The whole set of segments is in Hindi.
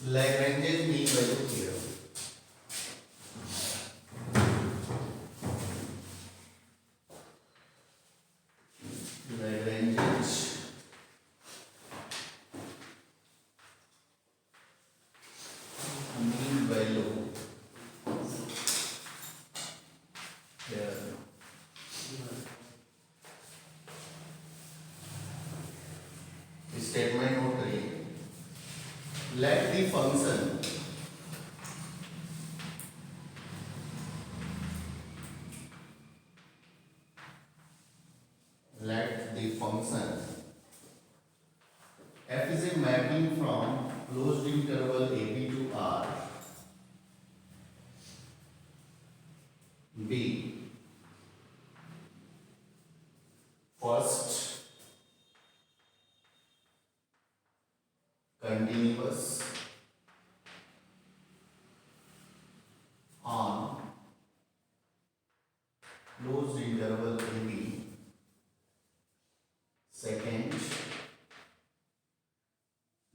Lagrange's mean value theorem. Lagrange's mean value theorem. Statement note करिए. Let the function f is a mapping from closed interval ab to R. B, first continuous on closed interval AB. Second,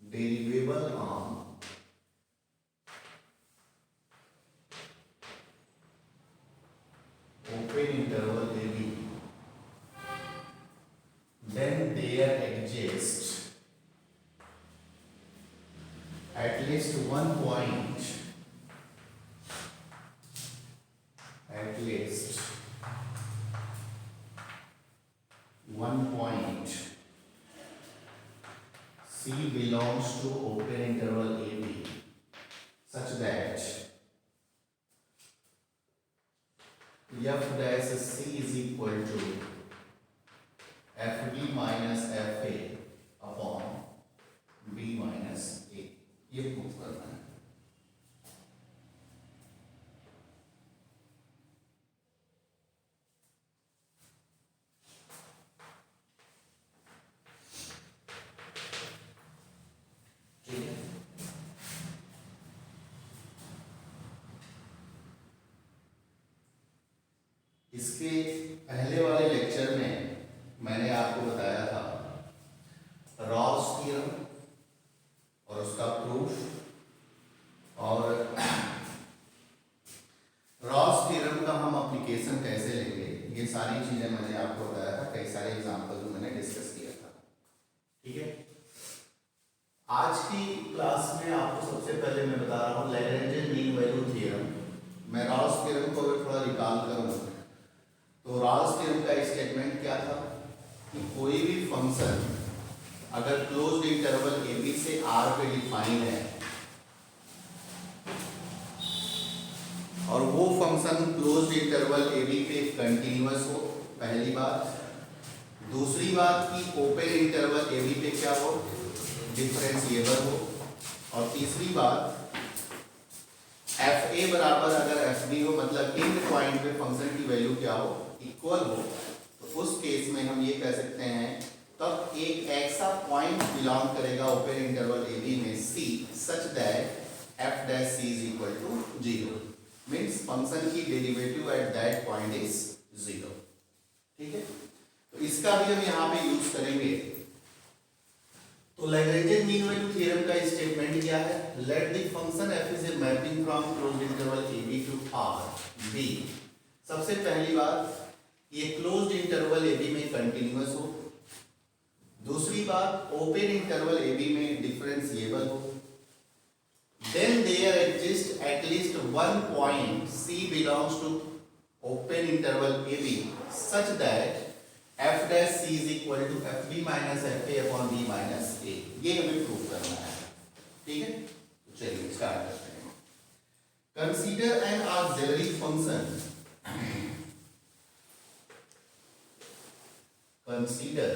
derivable on open interval AB. Then there exists at least one point, C belongs to open interval AB such that f dash C is equal to fb minus fa upon b minus a. ये प्रूफ करना है. ठीक है. इसके पहले वाले लेक्चर में मैंने आपको बताया था रॉल्स थ्योरम और उसका प्रूफ. और रॉल्स थ्योरम का हम एप्लीकेशन कैसे लेंगे, ये सारी चीजें मैंने आपको बताया था. कई सारे एग्जांपल जो मैंने डिस्कस किया था. ठीक है. आज की क्लास में आपको सबसे पहले मैं बता रहा हूँ लैग्रेंज मीन वैल्यू थ्योरम. मैं रॉल्स थ्योरम को अगर थोड़ा रिकॉल करूँ तो रॉल्स थ्योरम का स्टेटमेंट क्या था कि कोई भी फंक्शन अगर क्लोज्ड इंटरवल ए बी से आर पे डिफाइन है और वो फंक्शन क्लोज्ड इंटरवल ए बी पे कंटिन्यूअस हो, पहली बात. दूसरी बात कि ओपन इंटरवल ए बी पे क्या हो, डिफरेंशिएबल हो. और तीसरी बात एफ ए बराबर अगर एफ बी हो, मतलब इन पॉइंट पे फंक्शन की वैल्यू क्या हो, इक्वल हो, तो उस केस में हम ये कह सकते हैं तब एक ऐसा पॉइंट बिलोंग करेगा ओपन इंटरवल ए बी में c such that F dash C is equal to 0. Means function की derivative at that point is 0. ठीक है. तो इसका भी हम यहाँ पे यूज करेंगे. तो लैग्रेंज मीन वैल्यू थ्योरम का स्टेटमेंट क्या है, let the function F is a mapping from closed interval A B to R B. सबसे पहली बात ये क्लोज्ड इंटरवल ए बी में कंटिन्यूअस हो. दूसरी बात ओपन इंटरवल ए बी में डिफरेंशिएबल हो. Then there exist at least one point C belongs to open interval A B such that F dash C is equal to F B minus F A upon B minus a. ये हमें प्रूव करना है. ठीक है. तो चलिए स्टार्ट करते हैं. Consider N auxiliary function. Consider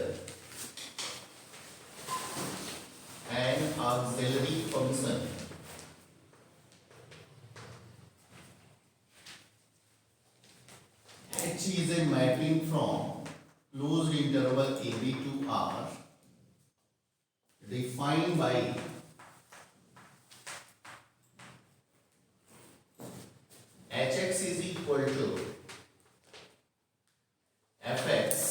an auxiliary function H is a mapping from closed interval AB to R defined by Hx is equal to fx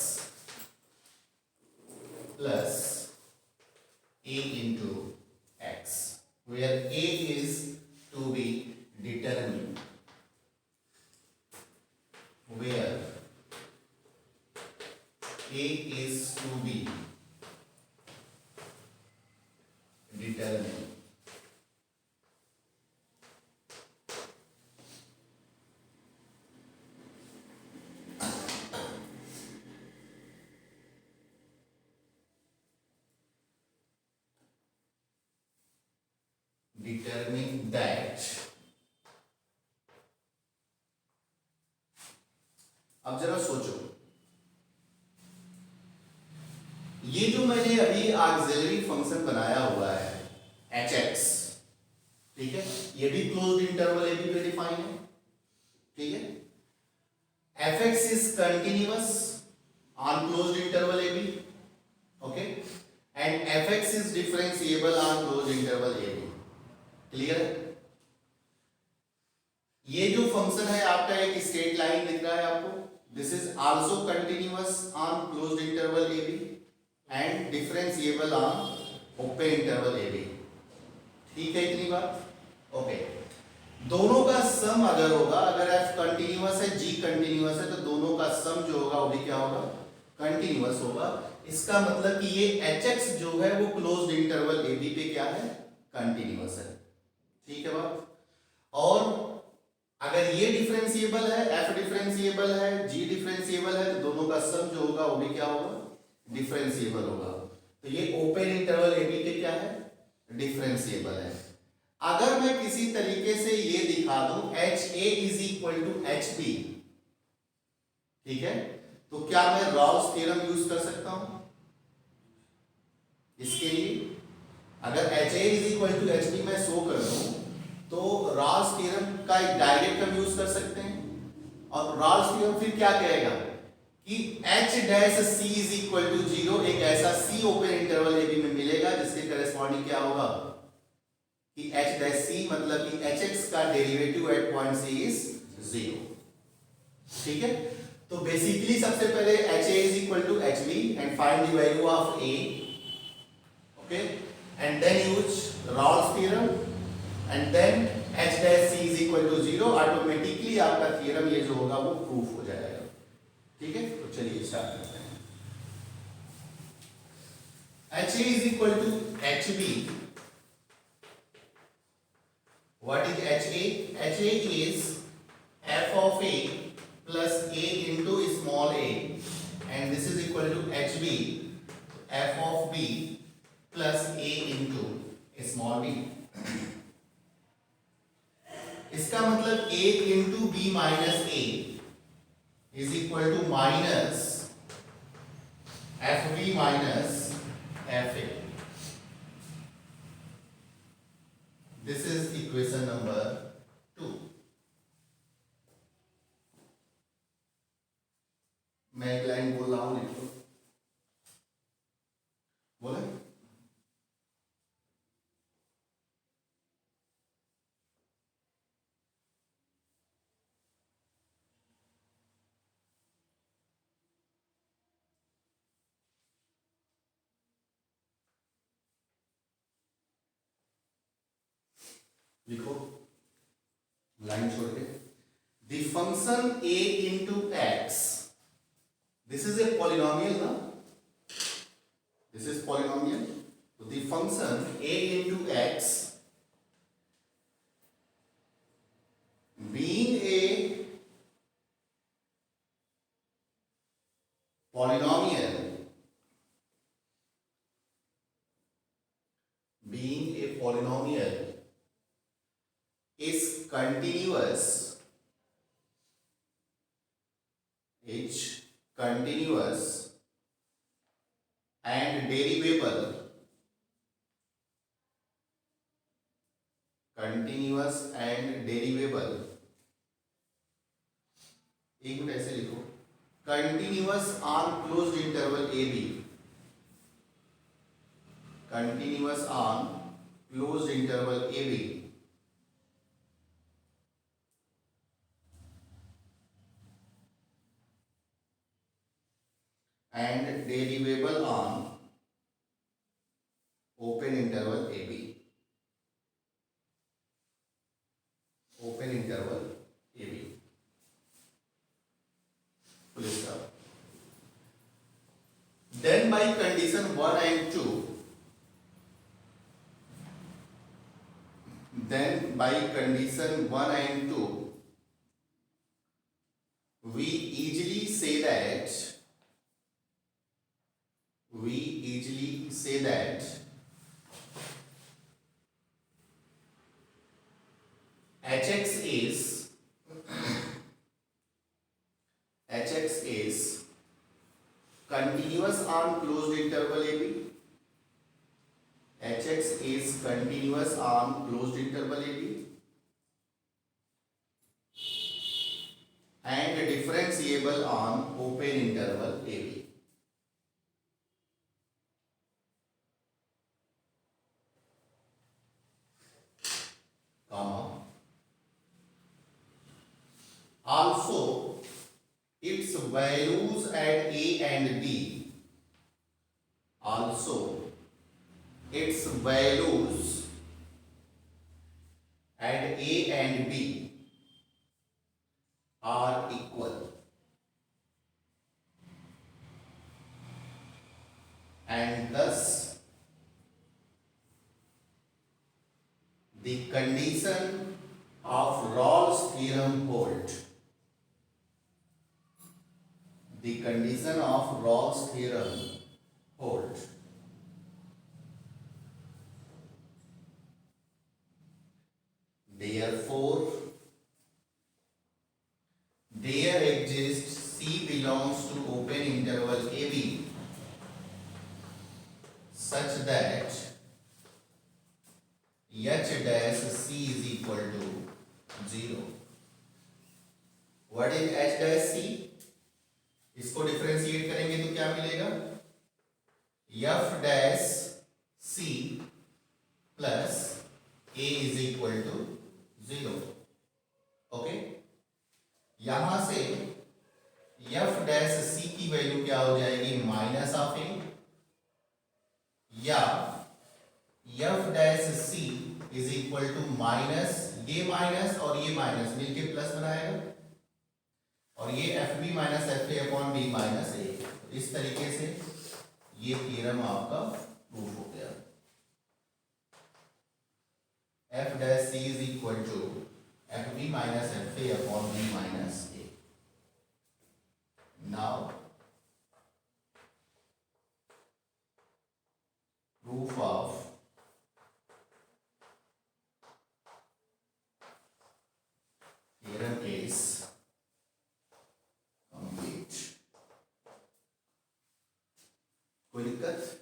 plus a into x, where a determine that. अब जरा सोचो, ये जो मैंने अभी ऑक्सिलरी फंक्शन बनाया हुआ है एच एक्स, ठीक है, ये भी क्लोज्ड इंटरवल ए बी पे डिफाइन है, ठीक है। F x is continuous on closed interval A B, okay, and F x is differentiable on closed interval A B. Clear है? ये जो फंक्शन है आपका एक स्ट्रेट लाइन दिख रहा है आपको, this is also continuous on closed interval A B and differentiable on open interval A B. ठीक है इतनी बात? ओके, दोनों का सम अगर होगा, अगर एफ कंटिन्यूअस है जी कंटिन्यूअस है, तो दोनों का सम जो होगा वो भी क्या होगा? कंटिन्यूअस होगा। इसका मतलब कि ये एच एक्स जो है वो क्लोज्ड इंटरवल ए बी पे क्या है? कंटिन्यूअस है। ठीक है बात? और अगर ये डिफरेंशिएबल है, एफ डिफरेंशिएबल है, जी डिफरेंशिएबल है, तो दोनों का सम जो होगा वो भी क्या होगा? डिफरेंशिएबल होगा। तो ये ओपन इंटरवल ए बी पे क्या है? डिफरेंशिएबल है। अगर मैं किसी तरीके से ये दिखा दूं H A is equal to H B, ठीक है, तो क्या मैं रॉल्स थ्योरम यूज कर सकता हूं इसके लिए? अगर H A is equal to H B मैं शो कर दूं तो रॉल्स थ्योरम का एक डायरेक्ट हम यूज कर सकते हैं। और रॉल्स थ्योरम फिर क्या कहेगा कि H dash C is equal to 0, एक ऐसा C open interval A B में मिलेगा जिसके करेस्पॉन्डिंग क्या होगा कि एच डैश सी, मतलब कि एच एक्स का derivative at point C is 0। ठीक है, तो बेसिकली सबसे पहले H A is equal to H B and find the value of A, okay, and then use Rolle's theorem and then H dash C is equal to 0, automatically आपका थ्योरम ये जो होगा वो प्रूफ हो जाएगा। ठीक है, तो चलिए स्टार्ट करते हैं। H A is equal to H B. What is HA? HA is f of A plus A into small a, and this is equal to HB, f of B plus A into small b. इसका मतलब A into B minus A is equal to minus FB minus FA. This is equation number 2. मैं एक लाइन बोल रहा हूं, लिख लो। बोले? लिखो लाइन छोड़ के। The function a into x, this is a polynomial ना, this is polynomial, so the function a into x being a polynomial, being a polynomial is continuous, and derivable, continuous and derivable। एक मिनट ऐसे लिखो, continuous on closed interval a b, continuous on closed interval a b, and derivable on open interval a b, open interval a b, full stop। Then by condition 1 and 2, then by condition 1 and 2, we easily say that hx is continuous on closed interval ab. hx is continuous on closed interval ab and differentiable on open interval ab, comma. Also its values at a and b, also its values at a and b are equal, and thus the condition of Rawls theorem hold. The condition of Rawls theorem hold. Therefore, there exists C belongs to open interval AB such that h dash C is equal to 0. What is h dash C? इसको डिफरेंशिएट करेंगे तो क्या मिलेगा? f dash C plus a is equal to 0. Okay, यहां से f dash C की वैल्यू क्या हो जाएगी? माइनस ऑफ a, या f dash C is equal to minus, ये माइनस और ये माइनस मिलके प्लस बनाएगा, और ये f B minus F A upon B minus a. इस तरीके से ये थ्योरम आपका प्रूफ हो गया. F dash C is equal to F B minus F A upon B minus A. Now proof of theorem is complete. कोई दिक्कत?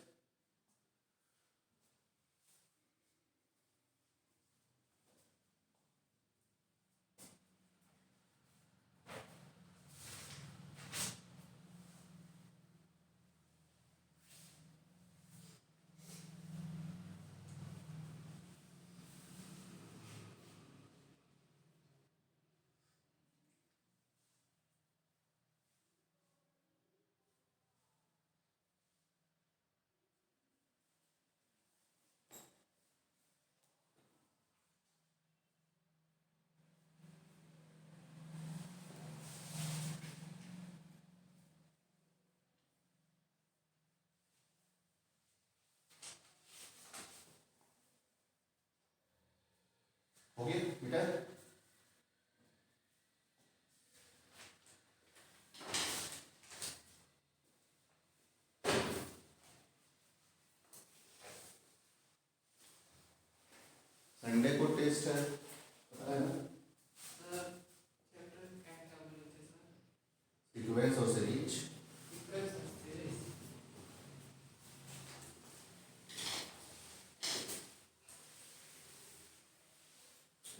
हो गया बेटा? संडे को टेस्ट है, पता है ना? सीक्वेंस और सीरीज.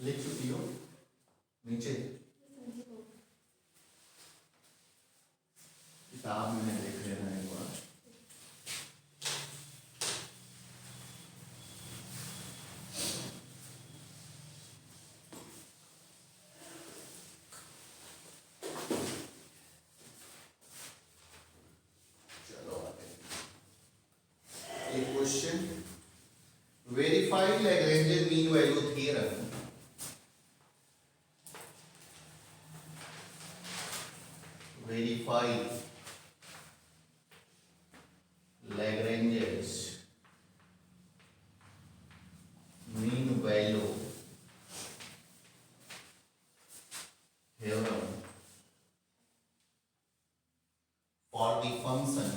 लिख चुकी हो नीचे किताब में देख लेना एक बार. चलो आगे एक question. Verify Lagrange mean value theorem. Verify Lagrange's mean value theorem for the function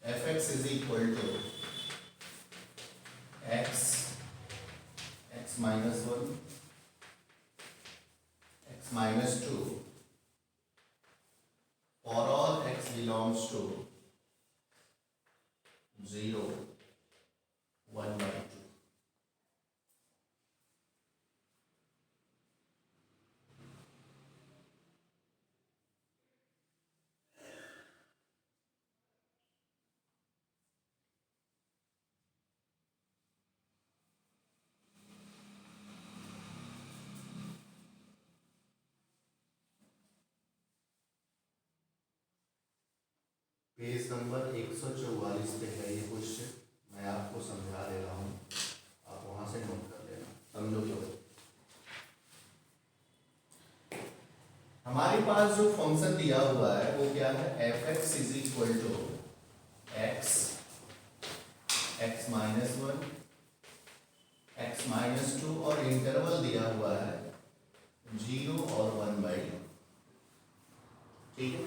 fx X is equal to X minus 1 X minus 2 for all X belongs to 0 1/2। Page number 144 पे है ये क्वेश्चन, मैं आपको समझा दे रहा हूँ, आप वहां से नोट कर लेना, समझो क्यों। हमारे पास जो फंक्शन दिया हुआ है वो क्या है, F x is equal to X minus 1 X minus 2 और इंटरवल दिया हुआ है 0 और 1/2। ठीक है,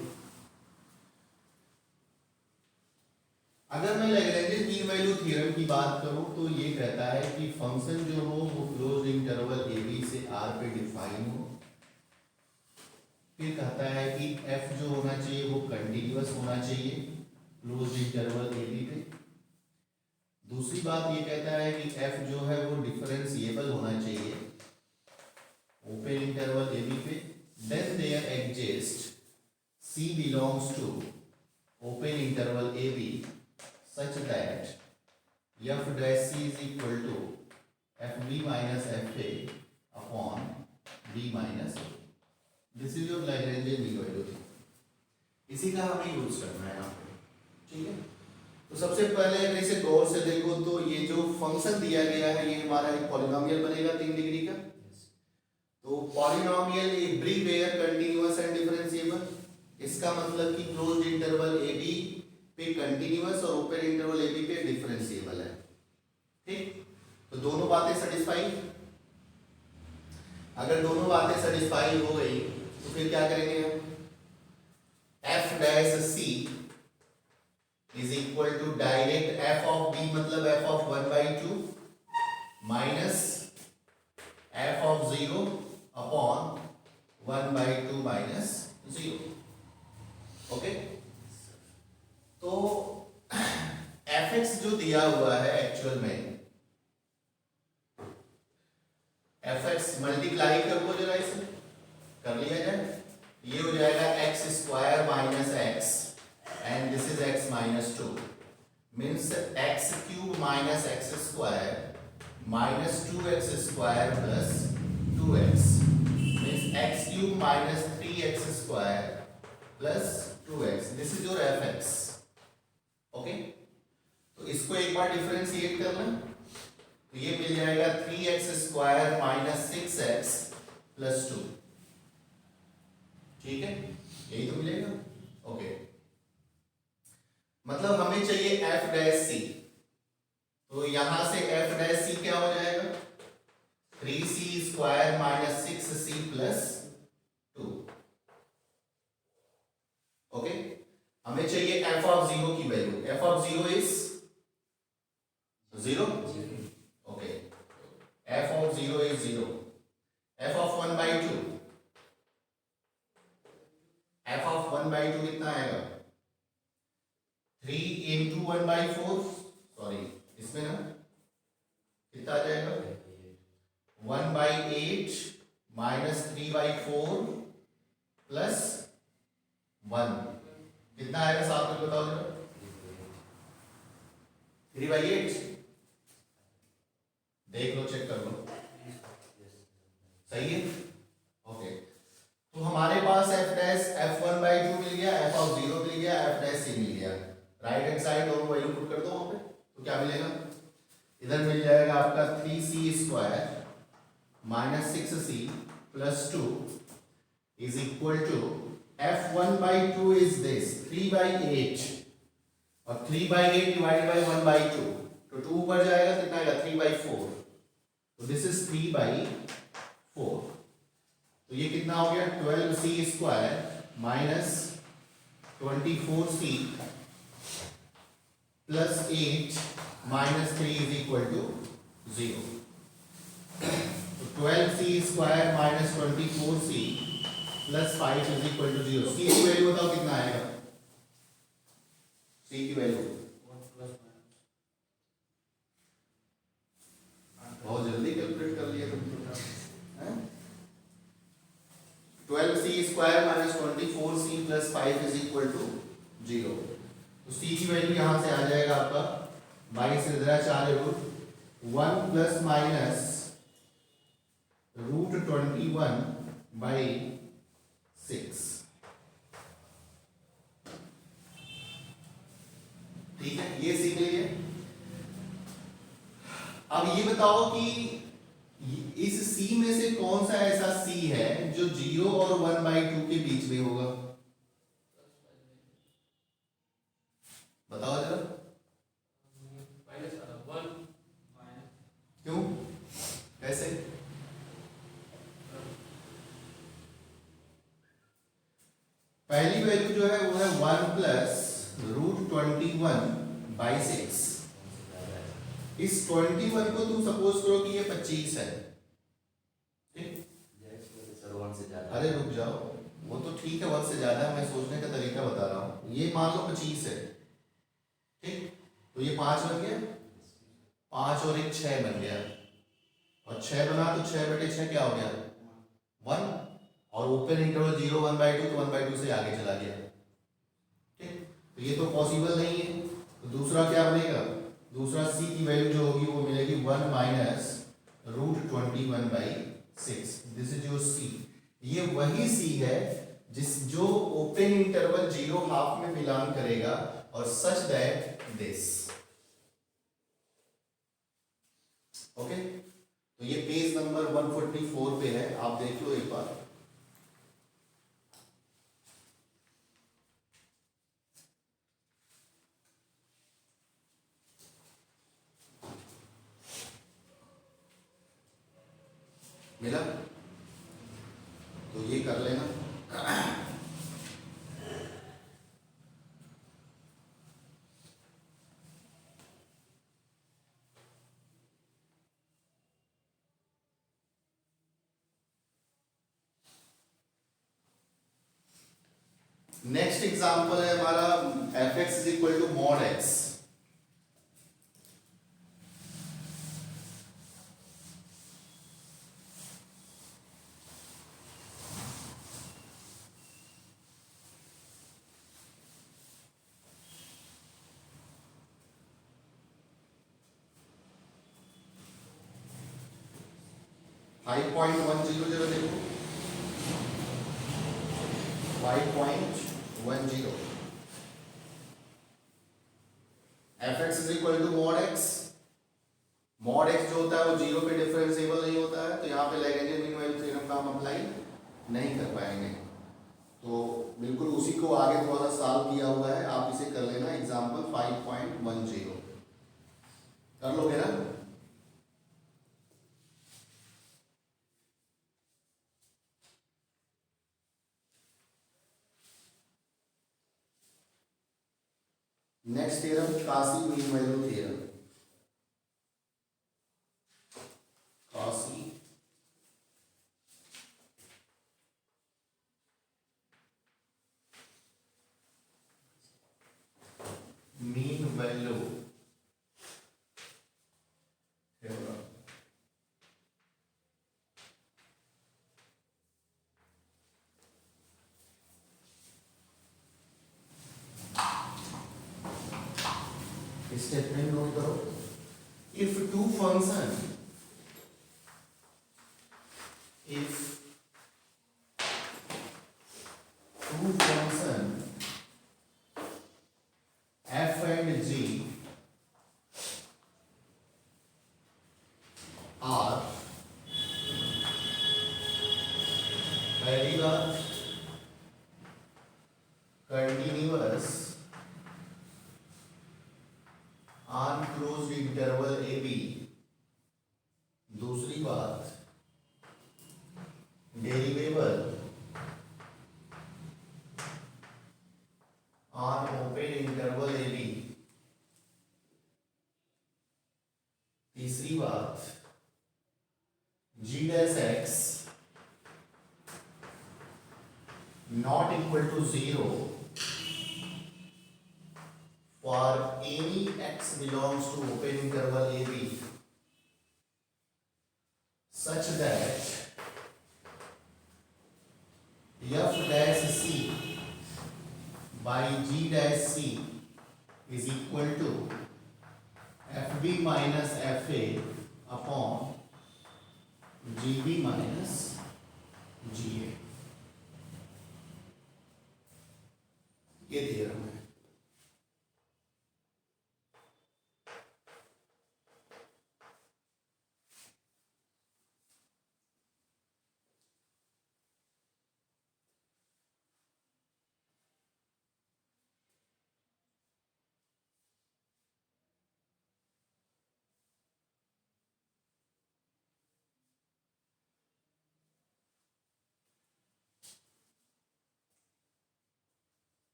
अगर मैं लैग्रेंज मीन वैल्यू थ्योरम की बात करूं तो ये कहता है कि फंक्शन जो हो वो क्लोज इंटरवल ए बी से आर पे डिफाइन हो। फिर कहता है कि एफ जो होना चाहिए वो कंटिन्यूअस होना चाहिए क्लोज इंटरवल ए बी पे। दूसरी बात ये कहता है कि एफ जो है वो डिफरेंशिएबल होना चाहिए ओपन इंटरवल ए बी पे। Then there exist C belongs to open interval A B such that f dash c is equal to fb minus fa upon b minus a। This is your Lagrange mean value थी, इसी का हमें यूज करना है यहाँ पे। ठीक है, तो सबसे पहले अगर इसे गौर से देखो तो ये जो फंक्शन दिया गया है ये हमारा एक पॉलिनोमियल बनेगा 3 डिग्री का। तो polynomial everywhere continuous and differentiable, इसका मतलब कि क्लोज्ड इंटरवल ए बी पे कंटीन्यूअस और ओपन इंटरवल ए बी पे डिफरेंशिएबल है। ठीक, तो दोनों बातें सेटिस्फाई। अगर दोनों बातें सेटिस्फाई हो गई तो फिर क्या करेंगे हम, f dash C is equal to direct f of b मतलब f of 1/2 minus f of 0 upon 1/2 minus 0। Okay, तो एफ एक्स जो दिया हुआ है एक्चुअल में एफ एक्स मल्टीप्लाई कर लो जरा, इसे कर लिया जाए, ये हो जाएगा x square minus x and this is x minus 2 means x cube minus X square minus 2x square plus 2x means x cube minus 3x square plus 2x। This is your F x. Okay, तो इसको एक बार डिफरेंशिएट कर लें तो ये मिल जाएगा 3x square minus 6x plus 2। ठीक है, यही तो मिलेगा। ओके, मतलब हमें चाहिए f डैश c, तो यहां से f डैश c क्या हो जाएगा 3c square minus 6c plus 2। Okay, हमें चाहिए f ऑफ 0 की value, f of 0 is 0। Okay, f of 0 is 0। f of 1/2, f of 1/2 कितना आएगा 3 into 1/4, सॉरी इसमें ना कितना आ जाएगा 1/8 माइनस 3/4 प्लस 1 कितना आएगा साथ में बताओ जरा 3/8, देख लो चेक कर लो सही है। ओके, तो हमारे पास f डैश f1/2 मिल गया, f ऑफ 0 मिल गया, f डैश c मिल गया। राइट हैंड साइड दोनों वैल्यू पुट कर दो वहां पे, तो क्या मिलेगा इधर मिल जाएगा आपका 3c square minus 6c plus 2 is equal to f1/2 is this 3/8 और 3/8 डिवाइडेड बाय 1/2 तो 2 ऊपर जाएगा कितना आएगा 3/4, तो दिस इज 3/4। तो ये कितना हो गया 12c square minus 24c plus 8 minus 3 is equal to 0। तो 12c square minus 24c plus 5 is equal to 0। c की वैल्यू बताओ कितना आएगा? c की वैल्यू बहुत जल्दी कैलकुलेट कर लिया तुम तो। 12c square minus 24c plus 5 is equal to 0। तो c की वैल्यू यहां से आ जाएगा आपका 22 से जरा 4 root 1 plus minus root 21 by 6। ठीक है, ये सीख लीजिए। अब ये बताओ कि इस c में से कौन सा ऐसा c है जो 0 और 1/2 के बीच में होगा? बताओ जरा। क्यों, कैसे? पहली वैल्यू जो है वो है 1 प्लस रूट 21/6। इस 21 को तुम सपोज करो कि ये 25 है, ठीक? अरे रुक जाओ, वो तो ठीक है, 1 से ज्यादा है, मैं सोचने का तरीका बता रहा हूं। ये मान लो 25 है, ठीक? तो ये 5 बन गया, 5 और 1 6 बन गया, और 6 बना तो 6/6 क्या हो गया? 1। और ओपन इंटरवल 0 1/2 तो 1/2 से आगे चला गया, ठीक? तो ये तो पॉसिबल नहीं है। तो दूसरा क्या बनेगा? दूसरा c की वैल्यू जो होगी वो मिलेगी 1 minus root 21/6। This is your c। ये वही c है जो ओपन इंटरवल 0 हाफ में बिलोंग करेगा, और सच दैट दिस। ओके, तो ये पेज नंबर 144 पे है, आप देख लो एक बार। मिला? तो ये कर लेना। नेक्स्ट एग्जांपल है हमारा f(x) is equal to mod x। Five point 10 जरा देखो, 5.10 f(x) is equal to mod x। Mod x जो होता है वो 0 पे डिफरेंशिएबल नहीं होता है, तो यहाँ पे लैग्रेंज मीन वैल्यू थ्योरम का हम अप्लाई नहीं कर पाएंगे। तो बिल्कुल उसी को आगे थोड़ा सा सॉल्व किया हुआ है, आप इसे कर लेना। एग्जांपल 5.10 कर लोगे ना? Next theorem Cauchy mean value theorem. Cauchy mean value theorem. Statement note करो। If two function f and g are, पहली बात continuous on closed interval A b, दूसरी बात derivable on open interval A b, तीसरी बात, g dash x not equal to 0 for any x belongs to open interval a b such that f dash c by g dash c is equal to fb minus fa upon gb minus ga। ये थ्योरम है।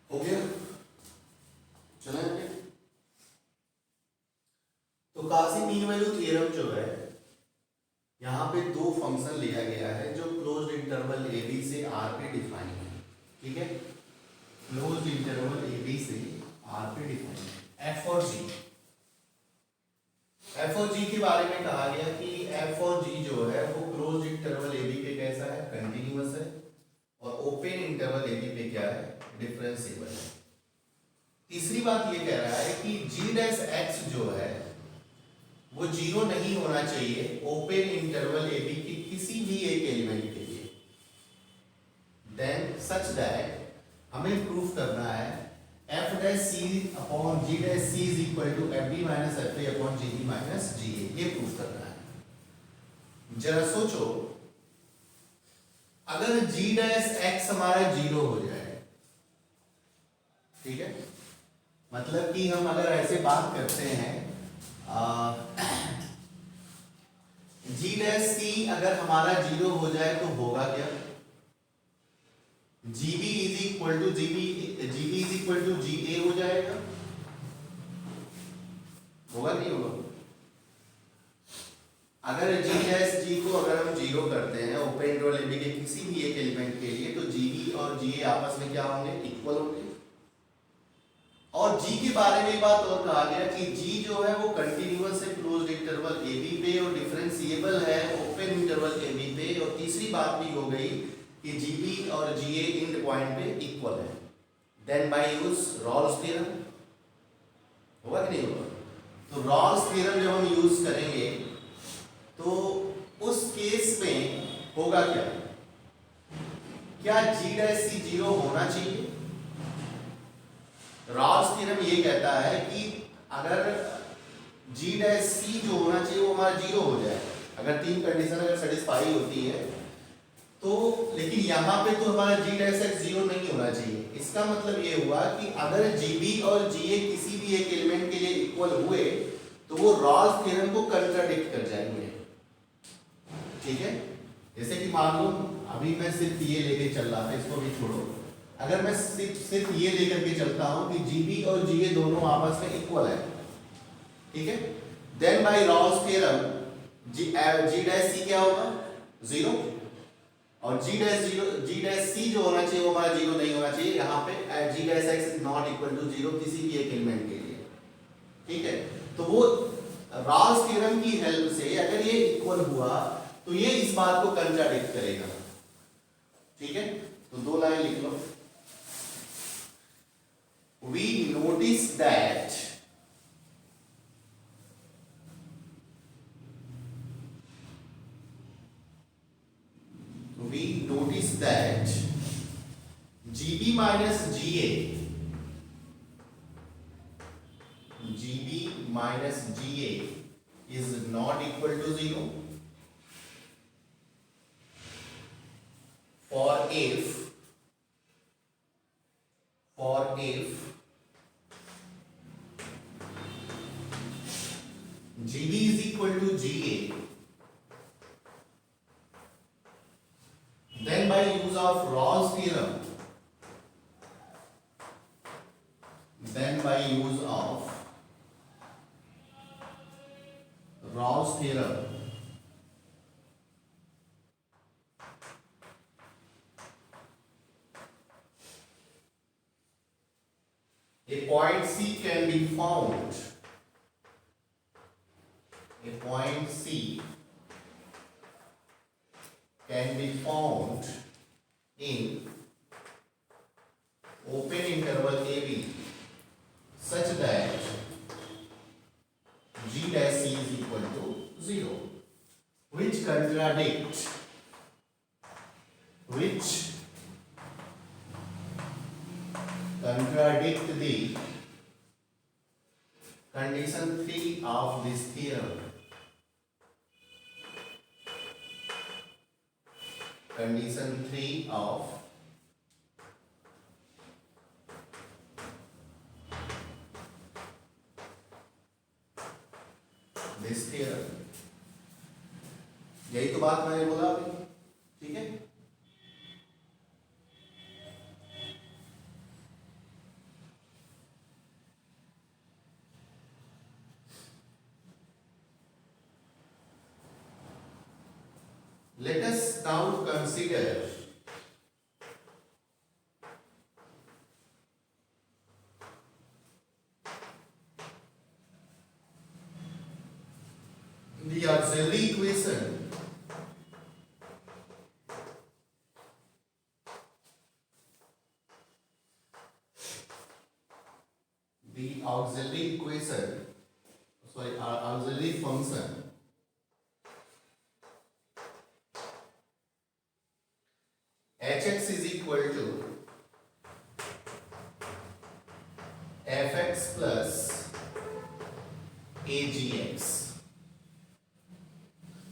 हो गया, चला है। तो काजी मीन वैल्यू थ्योरम जो है, यहाँ पे दो फंक्शन लिया गया है जो क्लोज्ड इंटरवल ए बी से आर पे डिफाइन है। ठीक है, क्लोज्ड इंटरवल ए बी से आर पे डिफाइन है, एफ और जी। एफ और जी के बारे में कहा गया कि एफ और जी जो है वो क्लोज्ड इंटरवल ए बी पे कैसा है, कंटिन्यूअस है, और ओपन इंटरवल ए बी पे क्या है, डिफरेंशिएबल है। तीसरी बात ये कह रहा है कि g डैश x जो है वो जीरो नहीं होना चाहिए ओपन इंटरवल ए बी के किसी भी एक एलिमेंट के लिए। देन सच दैट हमें प्रूफ करना है f dash c upon g dash c is equal to fb minus fa upon gb minus ga। ये प्रूफ करना है। जरा सोचो, अगर g डैश x हमारा जीरो हो जाए, ठीक है, मतलब कि हम अगर ऐसे बात करते हैं जी डैश सी अगर हमारा जीरो हो जाए तो होगा क्या, g b is equal to g b is equal to g a हो जाएगा, होगा नहीं होगा? अगर जी डैश जी को अगर हम जीरो करते हैं ओपन इंटरवल ए बी के किसी भी एक एलिमेंट के लिए, तो जीबी और जी ए आपस में क्या होंगे, इक्वल होंगे। और जी के बारे में बात और कहा गया कि जी जो है वो कंटिन्यूअस है क्लोज्ड इंटरवल ए बी पे और डिफरेंशिएबल है ओपन इंटरवल ए बी पे। और तीसरी बात भी हो गई कि जी बी और जी ए इन पॉइंट पे इक्वल है। Then by use Rolle's theorem, होगा कि नहीं होगा? तो रॉल्स थ्योरम जब हम यूज करेंगे तो उस केस में होगा क्या, क्या जी डैश सी जीरो होना चाहिए? रॉल्स थ्योरम ये कहता है कि अगर g डैश c जो होना चाहिए वो हमारा जीरो हो जाए, अगर तीन कंडीशन अगर सेटिस्फाई होती है तो। लेकिन यहाँ पे तो हमारा g डैश x जीरो नहीं होना चाहिए। इसका मतलब ये हुआ कि अगर gb और ga किसी भी एक एलिमेंट के लिए इक्वल हुए तो वो रॉल्स थ्योरम को कंट्राडिक्ट कर जाएंगे। ठीक है, जैसे कि मान लो अभी मैं सिर्फ ये लेके चल रहा था, इसको भी छोड़ो, अगर मैं सिर्फ ये लेकर के चलता हूं कि GB और GA दोनों आपस में इक्वल है, ठीक है, देन बाय रॉल्स थ्योरम जी डैश C क्या होगा, जीरो, और जी डैश C जो होना चाहिए वो हमारा जीरो नहीं होना चाहिए। यहाँ पे g dash x is not equal to zero किसी भी एक एलिमेंट के लिए। ठीक है, तो वो रॉल्स थ्योरम की हेल्प से अगर ये इक्वल हुआ तो ये इस बात को कंट्राडिक्ट करेगा। ठीक है, तो दो लाइन लिख लो। We notice that GB minus GA is not equal to 0 if GB is equal to GA, then by use of Rawls theorem, a point C can be found. A point C can be found in open interval AB such that G dash C is equal to 0, which contradict the condition 3 of this theorem. Condition 3 of this theorem. यही तो बात मैंने बोला अभी, ठीक है। Let us now consider the auxiliary equation auxiliary function hx is equal to fx plus agx,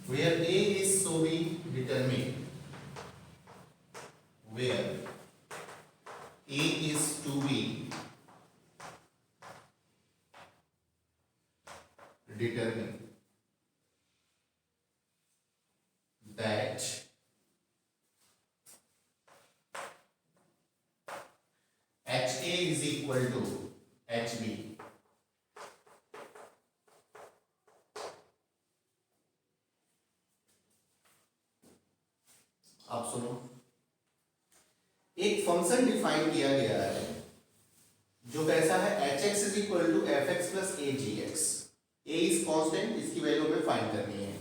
where a is to be determined, that HA is equal to HB. आप सुनो, एक फंक्शन डिफाइन किया गया है जो कैसा है, hx is equal to fx plus agx. a is constant, इसकी वैल्यू हमें फाइंड करनी है।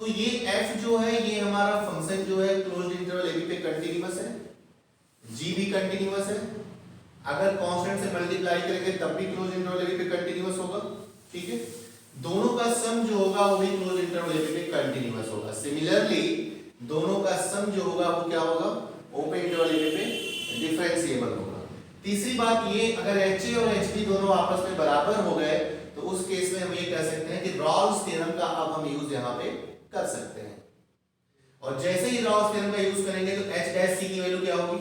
तो ये f जो है ये हमारा फंक्शन जो है क्लोज्ड इंटरवल ab पे कंटीन्यूअस है, g भी कंटीन्यूअस है। अगर कांस्टेंट से मल्टीप्लाई करेंगे तब भी क्लोज्ड इंटरवल ab पे कंटीन्यूअस होगा, ठीक है। दोनों का सम जो होगा वो भी क्लोज्ड इंटरवल ab पे कंटीन्यूअस होगा। सिमिलरली दोनों का सम जो होगा वो क्या होगा, ओपन इंटरवल ab पे डिफरेंशिएबल होगा। तीसरी बात ये, अगर HA और HB दोनों आपस में बराबर हो गए तो उस केस में हम ये कह सकते हैं कि रॉल्स थ्योरम का अब हम यूज यहाँ पे कर सकते हैं। और जैसे ही रॉल्स थ्योरम का यूज करेंगे तो h डैश c की वैल्यू क्या होगी,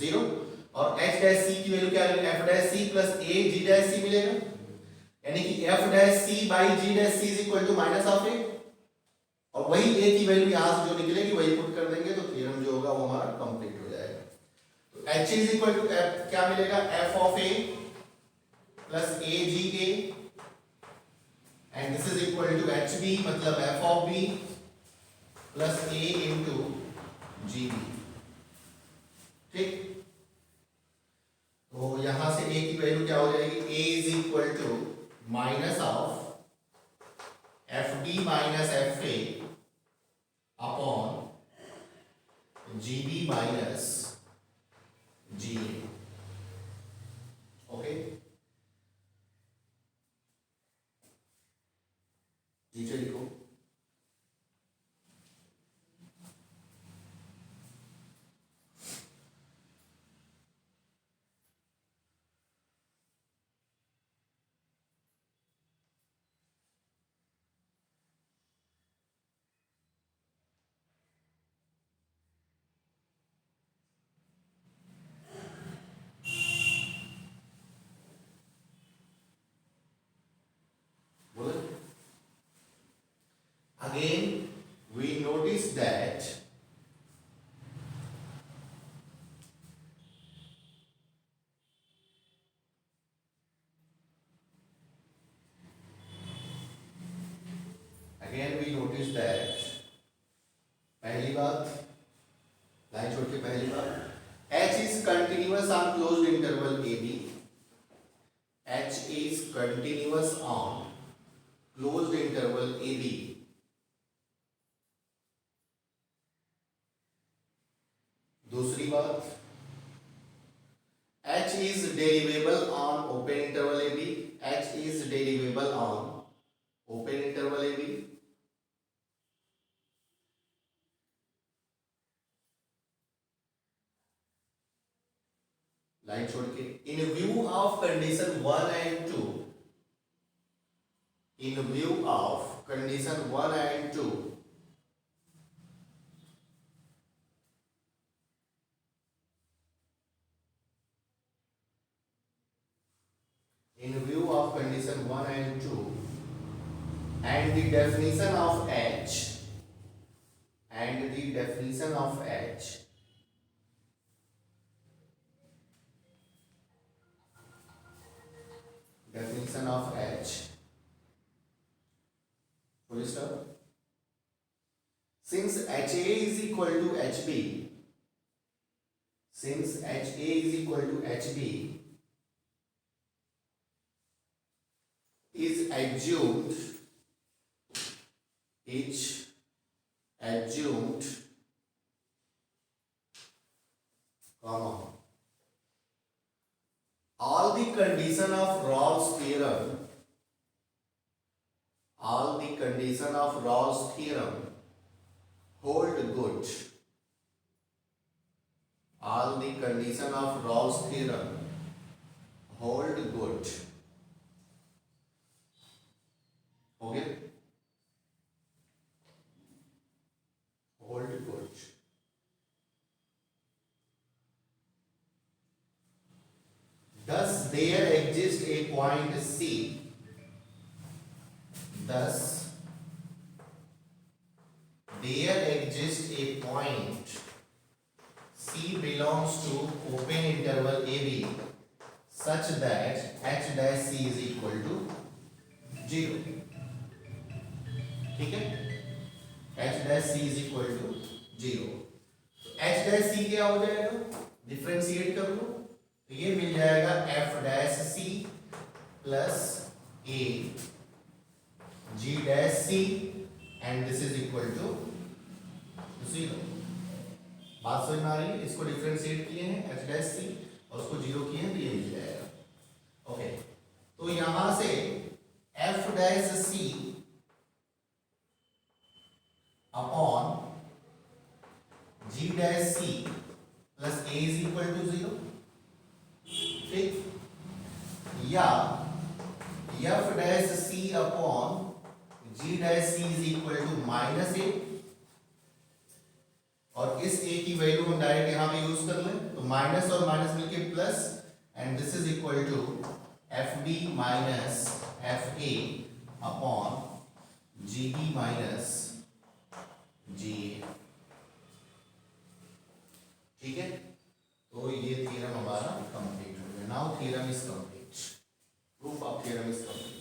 0, और h डैश c की वैल्यू क्या होगी, f dash c plus a g dash c मिलेगा, यानी कि f dash c by g dash c is equal to minus of a, और वही a की वैल्यू यहां से जो निकलेगी वही पुट कर देंगे तो थ्योरम जो होगा वो हमारा कंप्लीट हो जाएगा। तो h is equal to f क्या मिलेगा, f of a plus a g a, and this is equal to hb मतलब f of b plus a into G B, ठीक। तो यहां से a की वैल्यू क्या हो जाएगी, a is equal to minus of F B minus F A upon G B minus G A, okay. नीचे लिखो, दैट, पहली बात लाइन छोड़ के पहली बात H is continuous on closed interval AB, H is continuous on closed interval AB. दूसरी बात H is derivable on open interval AB, H is derivable on open interval AB. Line छोड़ के इन view of condition 1 and 2, in view of condition 1 and 2, in view of condition 1 and 2 and the definition of H, and the definition of H, definition of H, full stop. Since HA is equal to HB, since HA is equal to HB, is assumed, comma, all the condition of Rawls theorem, all the condition of Rawls theorem hold good, all the condition of Rawls theorem hold good. हो गया, hold good. Thus there exists a point C, thus there exists a point C belongs to open interval AB such that H dash C is equal to 0. ठीक है, H dash C is equal to 0. H dash C क्या हो जाएगा, डिफरेंशिएट कर लो तो ये मिल जाएगा F dash C plus A G dash C and this is equal to 0. बात समझ में आ रही है, इसको डिफरेंशिएट किए हैं H dash C और उसको 0 किए हैं तो ये मिल जाएगा. ओके, तो यहां से F dash C upon G dash C plus A is equal to 0, ठीक, या F dash C upon G dash C is equal to minus A, और इस A की वैल्यू हम डायरेक्ट यहां पे यूज कर लें तो माइनस और माइनस मिलके plus and this is equal to FB minus FA upon GB minus GA. ठीक है, तो ये थ्योरम हमारा कंप्लीट हो गया. Now theorem is complete, proof of theorem is complete.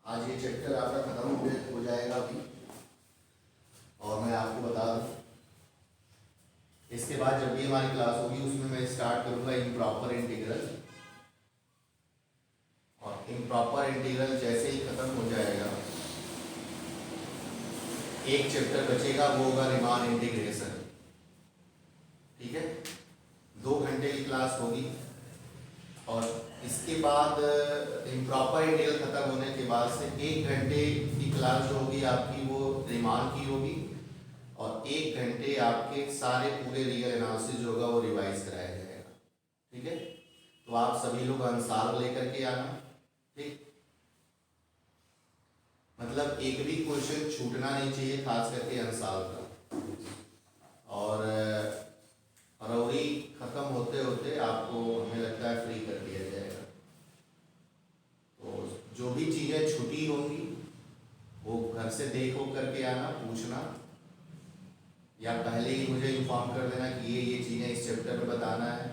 आज ये चैप्टर आपका खत्म हो जाएगा अभी, और मैं आपको बता दूं इसके बाद जब भी हमारी क्लास होगी उसमें मैं स्टार्ट करूंगा इम्प्रॉपर इंटीग्रल, और इम्प्रॉपर इंटीग्रल जैसे ही खत्म हो जाएगा एक चैप्टर बचेगा, वो होगा रीमान इंटीग्रेशन. ठीक है, 2 घंटे की क्लास होगी, और इसके बाद इम्प्रॉपर इंटीग्रल खत्म होने के बाद से 1 घंटे की क्लास जो होगी आपकी वो रिमार्क की होगी, और 1 घंटे आपके सारे पूरे रियल एनालिसिस जो होगा वो रिवाइज कराया जाएगा। ठीक है, तो आप सभी लोग आंसर लेकर के आना। ठीक, मतलब एक भी क्वेश्चन छूटना नहीं चाहिए, खास करके आंसर का। और फरवरी खत्म होते होते आपको हमें लगता है फ्री कर दिया जाएगा। तो जो भी चीज़ें छुटी होंगी वो घर से देखो करके आना, पूछना, या पहले ही मुझे इन्फॉर्म कर देना कि ये चीज़ें इस चैप्टर में बताना है,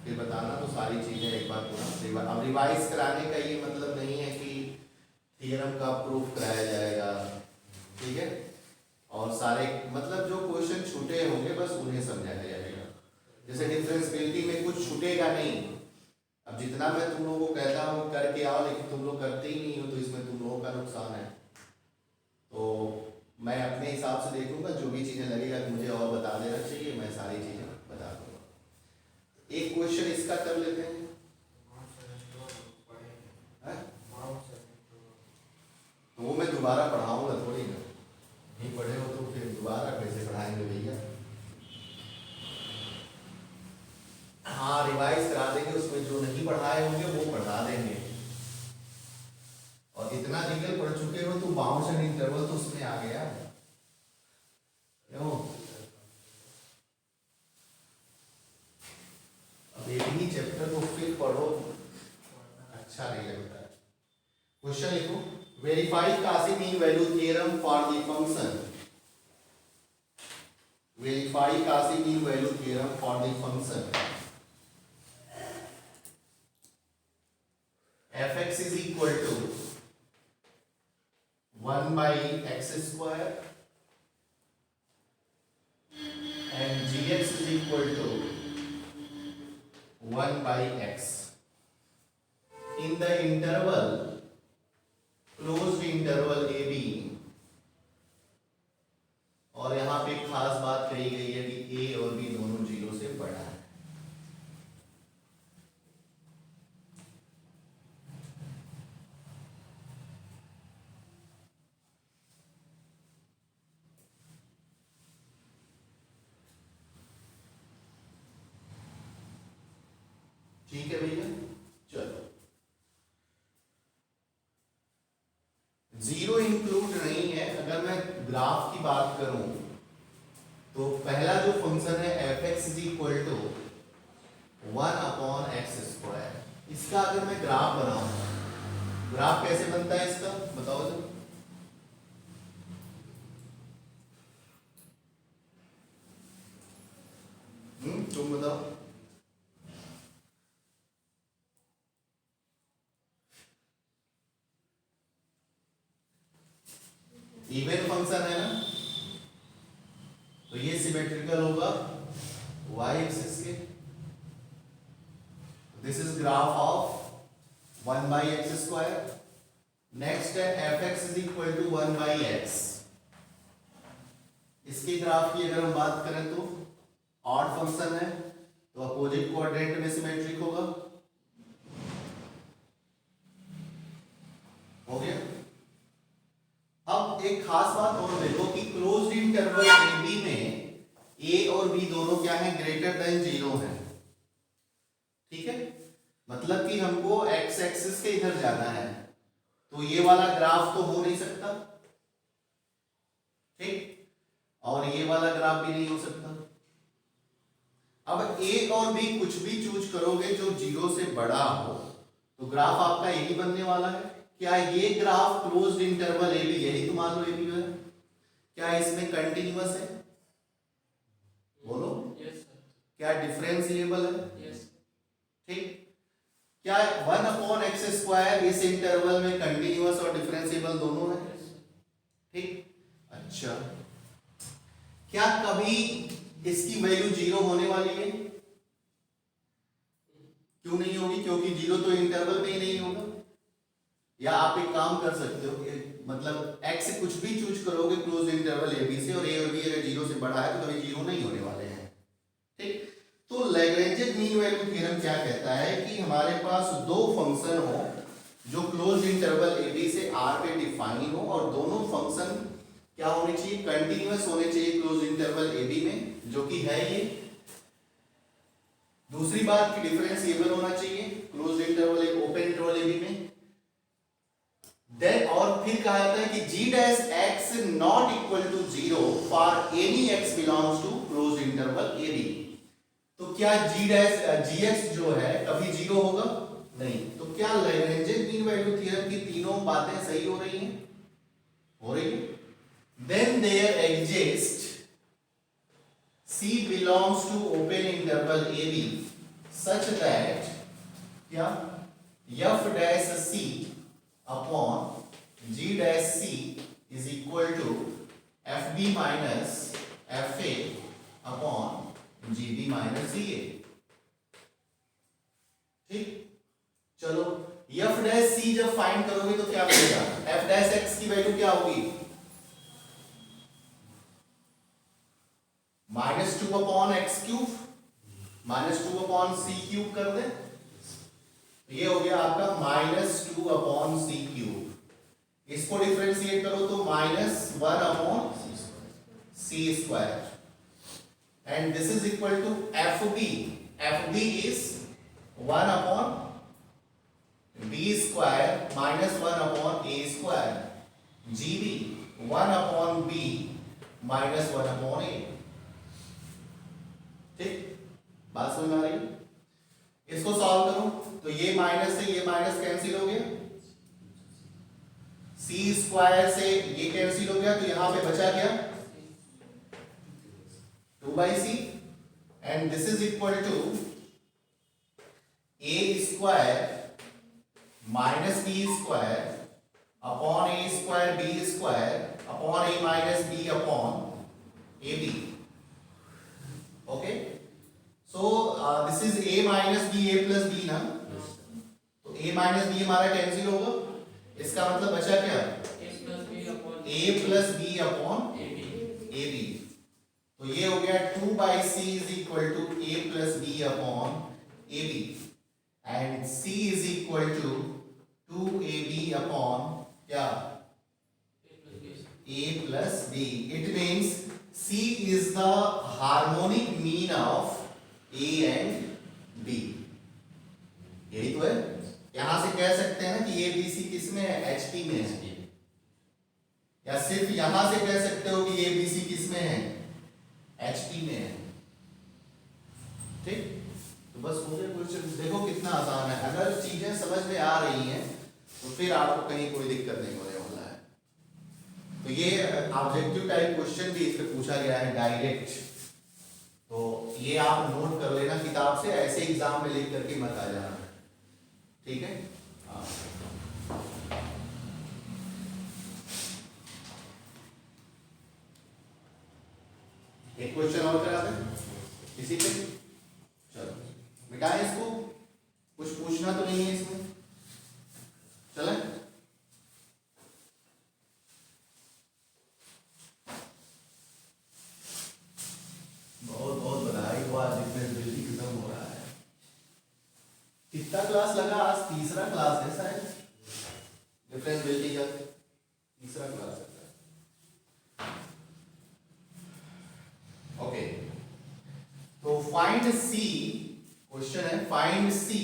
फिर बताना। तो सारी चीज़ें एक बार पूरा अब रिवाइज कराने का ये मतलब नहीं है कि थ्योरम का प्रूफ कराया जाएगा। ठीक है, और सारे मतलब जो क्वेश्चन छूटे होंगे बस उन्हें समझाया जाएगा। जैसे डिफरेंशियबिलिटी में कुछ छूटेगा नहीं। अब जितना मैं तुम लोगों को कहता हूँ करके आओ, लेकिन तुम लोग करते ही नहीं हो, तो इसमें तुम लोगों का नुकसान है। तो मैं अपने हिसाब से देखूंगा, जो भी चीज़ें लगेगा कि मुझे और बता देना चाहिए, मैं सारी चीज़ें बता दूंगा। एक क्वेश्चन इसका कर लेते हैं। तो वो मैं दोबारा पढ़ाऊंगा थोड़ी ना, नहीं पढ़े हो तो फिर दोबारा कैसे पढ़ाएंगे भैया। हाँ, रिवाइज करा देंगे, उसमें जो नहीं पढ़ाए होंगे वो पढ़ा देंगे। और इतना रियल पढ़ चुके हो तो बाउंड्स एंड इंटरवल तो उसमें आ गया क्यों। अब एक ही चैप्टर को फिर पढ़ो, अच्छा नहीं लगता है। क्वेश्चन लिखो, verify Cauchy mean value theorem for the function. Verify Cauchy mean value theorem for the function fx is equal to 1 by x square and gx is equal to 1 by x in the interval closed interval AB। और यहाँ पे खास बात कही गई है कि a और b दोनों 0 से बड़ा है। ठीक है भैया, चलो। जीरो इंक्लूड नहीं है। अगर मैं ग्राफ की बात करूं तो पहला जो फंक्शन है fx is equal to 1 upon X square, इसका अगर मैं ग्राफ बनाऊं, ग्राफ कैसे बनता है इसका बताओ जरा। तुम बताओ। इवन फंक्शन है ना, तो ये सिमेट्रिकल होगा y एक्सिस के। This is graph of 1 by X square. Next है fx is equal to 1 by X. इसके ग्राफ की अगर हम बात करें तो ऑड फंक्शन है, तो अपोजिट क्वाड्रेंट में सिमेट्रिक होगा। हो गया। अब एक खास बात और देखो कि क्लोज्ड इंटरवल AB में A और B दोनों क्या है, ग्रेटर देन 0 है। ठीक है, मतलब कि हमको x एक्सिस के इधर जाना है, तो ये वाला ग्राफ तो हो नहीं सकता। ठीक, और ये वाला ग्राफ भी नहीं हो सकता। अब A और B कुछ भी चूज करोगे जो 0 से बड़ा हो, तो ग्राफ आपका यही बनने वाला है। क्या ये ग्राफ क्लोज्ड इंटरवल AB, यही तो मान लो AB है, क्या इसमें कंटिन्यूअस है? बोलो yes, क्या डिफरेंशिएबल है? yes. ठीक, क्या 1 अपॉन एक्स स्क्वायर इस इंटरवल में कंटिन्यूअस और डिफरेंशिएबल दोनों है? yes. ठीक, अच्छा, क्या कभी इसकी वैल्यू 0 होने वाली है? क्यों नहीं होगी? क्योंकि 0 तो इंटरवल में ही नहीं होगा। या आप एक काम कर सकते हो, मतलब x से कुछ भी चूज करोगे क्लोज इंटरवल AB से, और A और B अगर 0 से बड़ा है तो कभी 0 नहीं होने वाले हैं। ठीक, तो लैग्रेंज मीन वैल्यू थ्योरम क्या कहता है कि हमारे पास दो फंक्शन हो जो क्लोज इंटरवल ए बी से आर पे डिफाइन हो और दोनों फंक्शन क्या होने चाहिए, कंटिन्यूअस होने चाहिए क्लोज इंटरवल ए बी में, जो कि है ये। दूसरी बात कि डिफरेंशिएबल होना चाहिए close interval open interval A B में। देन और फिर कहा जाता है कि g dash x not equal to 0 for any x belongs to close interval A B. तो क्या gx जो है कभी 0 होगा? नहीं। तो क्या लैग्रेंज मीन वैल्यू थ्योरम की तीनों बातें सही हो रही हैं? हो रही है। Then there exist c belongs to open interval ab such that क्या f dash c upon g dash c is equal to fb minus fa upon gb minus ga। ठीक, चलो f dash c जब फाइंड करोगे तो क्या मिलेगा? f dash x की वैल्यू क्या होगी? -2 upon x cube -2 upon c cube कर दे, ये हो गया आपका -2 अपॉन सी क्यूब। इसको डिफरेंशिएट करो तो -1 upon c square and this is equal to F b is 1 upon b square -1 upon A square, g b 1 upon b -1 upon a. ठीक, बात समझ आ रही है? इसको सॉल्व करो तो ये माइनस से ये माइनस कैंसिल हो गया, सी स्क्वायर से ये कैंसिल हो गया, तो यहां पे बचा क्या 2/c and this is equal to a square minus B square upon A square B square upon A minus B upon A B. Okay, so this is a minus B A plus B ना, तो a माइनस बी हमारा कैंसिल होगा, इसका मतलब बचा क्या a plus B upon A B. तो ये हो गया 2/c is equal to a plus B upon A B and c is equal to 2ab upon क्या a plus b। It means c is the harmonic mean of a and b। यही तो है। यहां से कह सकते हैं ना कि a b c किस में है, HT में है, या सिर्फ यहां से कह सकते हो कि a b c किस में है, HT में है। ठीक, तो बस हो गया क्वेश्चन। देखो कितना आसान है, अगर चीजें समझ में आ रही हैं तो फिर आपको कहीं कोई दिक्कत नहीं होने वाला है। तो ये ऑब्जेक्टिव टाइप क्वेश्चन भी इसमें पूछा गया है डायरेक्ट, तो ये आप नोट कर लेना किताब से, ऐसे एग्जाम में लिख करके मत आ जाना। ठीक है, हाँ। एक क्वेश्चन और करा दें किसी पे, चलो मिटाएं इसको, कुछ पूछना तो नहीं है इसमें, चलें। बहुत बहुत बधाई हो, आज डिफरेंशिएबिलिटी खत्म हो रहा है। कितना क्लास लगा आज? तीसरा क्लास है शायद, डिफरेंशिएबिलिटी का तीसरा क्लास है। ओके, तो फाइंड सी, क्वेश्चन है find c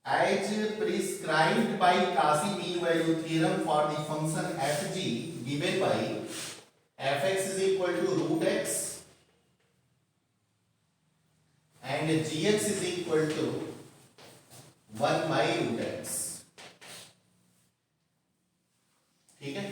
as prescribed by Cauchy mean value theorem for the function f g given by f x is equal to root x and gx is equal to 1 by root x। ठीक है,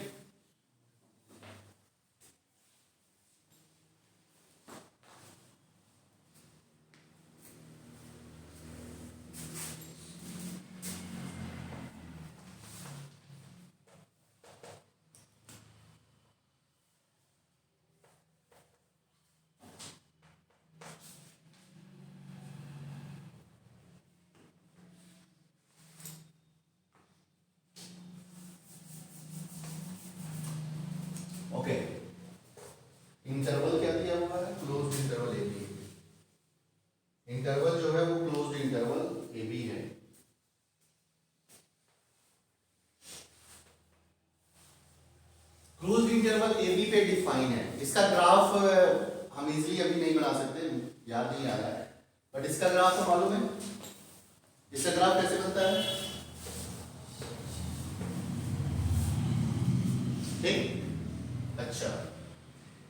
इसका ग्राफ हम इजीली अभी नहीं बना सकते, याद नहीं आ रहा है, बट इसका ग्राफ तो मालूम है। इसका ग्राफ कैसे बनता है? ठीक, अच्छा,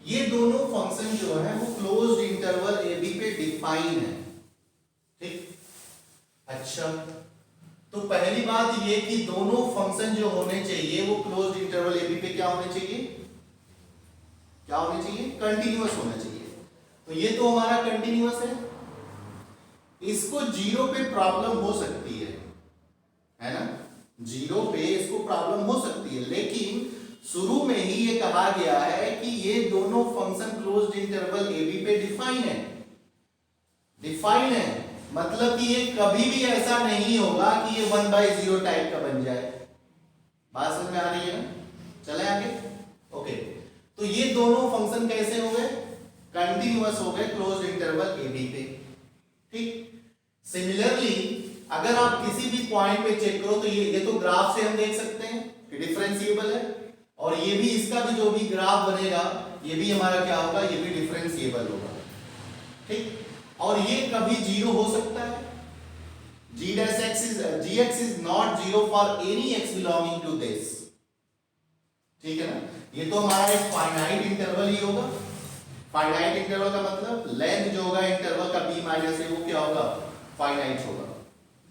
ये दोनों फंक्शन जो है वो क्लोज्ड इंटरवल ए बी पे डिफाइन है। ठीक, अच्छा, तो पहली बात ये कि दोनों फंक्शन जो होने चाहिए वो क्लोज्ड इंटरवल ए बी पे क्या होने चाहिए? क्या होने चाहिए? कंटिन्यूअस होना चाहिए। तो ये तो हमारा कंटिन्यूअस है। इसको जीरो पे प्रॉब्लम हो सकती है ना? जीरो पे इसको प्रॉब्लम हो सकती है, लेकिन शुरू में ही ये कहा गया है कि ये दोनों फंक्शन क्लोज्ड इंटरवल ए बी पे डिफाइन है। डिफाइन है मतलब कि ये कभी भी ऐसा नहीं होगा कि ये 1/0 टाइप का बन जाए। बात समझ में आ रही है ना? चले आगे। ओके, तो ये दोनों फंक्शन कैसे हो गए? कंटिन्यूअस हो गए क्लोज्ड इंटरवल ए बी पे। ठीक, सिमिलरली अगर आप किसी भी पॉइंट पे चेक करो तो ये तो ग्राफ से हम देख सकते हैं कि डिफरेंशिएबल है, और ये भी इसका भी जो भी ग्राफ बनेगा ये भी हमारा क्या होगा? ये भी डिफरेंशिएबल होगा। ठीक, और ये कभी जीरो हो सकता है। gx is not zero for any x belonging to this। ठीक है ना? ये तो हमारा एक फाइनाइट इंटरवल ही होगा। फाइनाइट इंटरवल का मतलब लेंथ जो होगा इंटरवल का b माइनस a वो क्या होगा? फाइनाइट होगा।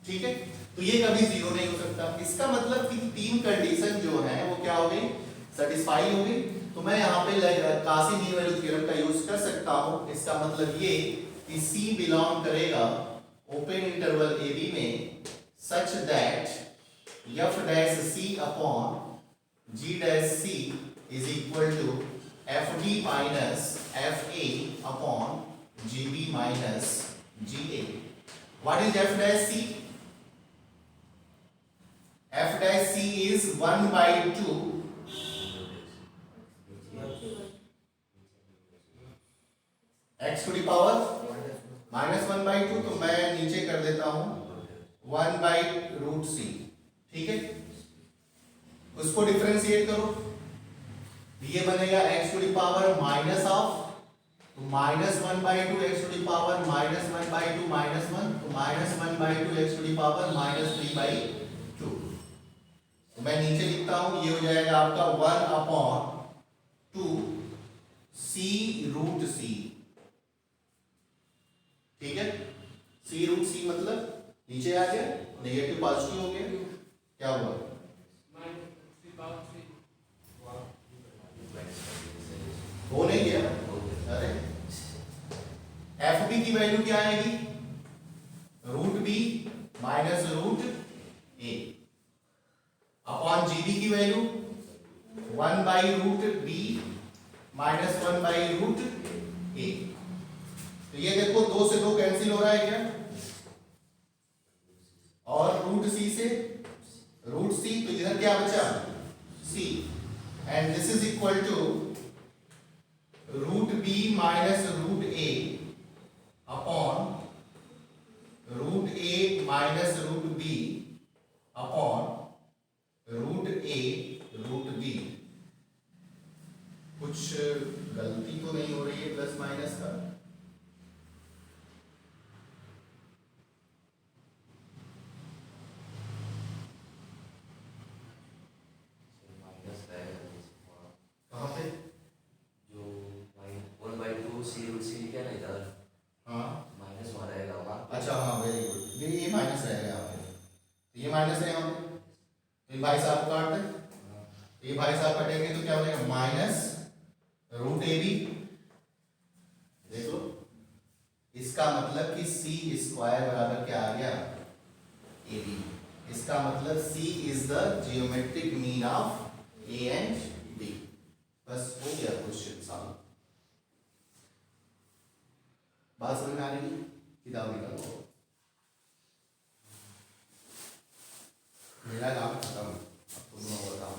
ठीक है, तो ये कभी जीरो नहीं हो सकता। इसका मतलब कि तीन कंडीशन जो है वो क्या हो गई? सेटिस्फाई हो गई। तो मैं यहाँ पे कासी मीन वैल्यू थ्योरम का यूज कर सकता हूँ। इसका मतलब ये कि C बिलोंग करेगा ओपन इंटरवल ए बी में such that f dash C upon g dash C is equal to fd minus fa upon gb minus ga। What is f dash C? f dash C is 1/2 x to the power -1/2, तो मैं नीचे कर देता हूं 1/√c। ठीक है, उसको डिफरेंशिएट करो, ये बनेगा x to the power minus of, तो -1/2 x to the power -1/2 -1, तो -1/2 x to the power -3/2। तो मैं नीचे लिखता हूं, ये हो जाएगा आपका 1/2 c√c। ठीक है, c√c मतलब नीचे आ गया, नेगेटिव पॉजिटिव हो गया, क्या हुआ? हो नहीं गया? अरे fb की वैल्यू क्या आएगी? √b minus √a upon gb की वैल्यू 1/√b माइनस 1/√a। तो ये देखो 2 से 2 कैंसिल हो रहा है क्या? और √c से √c, तो इधर क्या बचा? c, and this is equal to √b minus √a upon √a minus √b upon √a√b। कुछ गलती तो नहीं हो रही है प्लस माइनस का? कहाँ पे? जो 1/2 c√c लिखा है ना इधर, हाँ माइनस वहाँ रहेगा वहाँ। अच्छा, हाँ वेरी गुड, ये माइनस रहेगा यहाँ पे, ये माइनस है यहाँ पे, तो ये भाई साहब काट दे, ये भाई साहब कटेंगे तो क्या बनेगा? Minus √ab। देख लो, इसका मतलब कि c² बराबर क्या आ गया? ab। इसका मतलब c is the geometric mean of a and b। बस हो गया क्वेश्चन सॉल्व। बात समझ में आ रही है? किताब निकालो, मेरा काम खत्म, अब तुम लोगों का काम।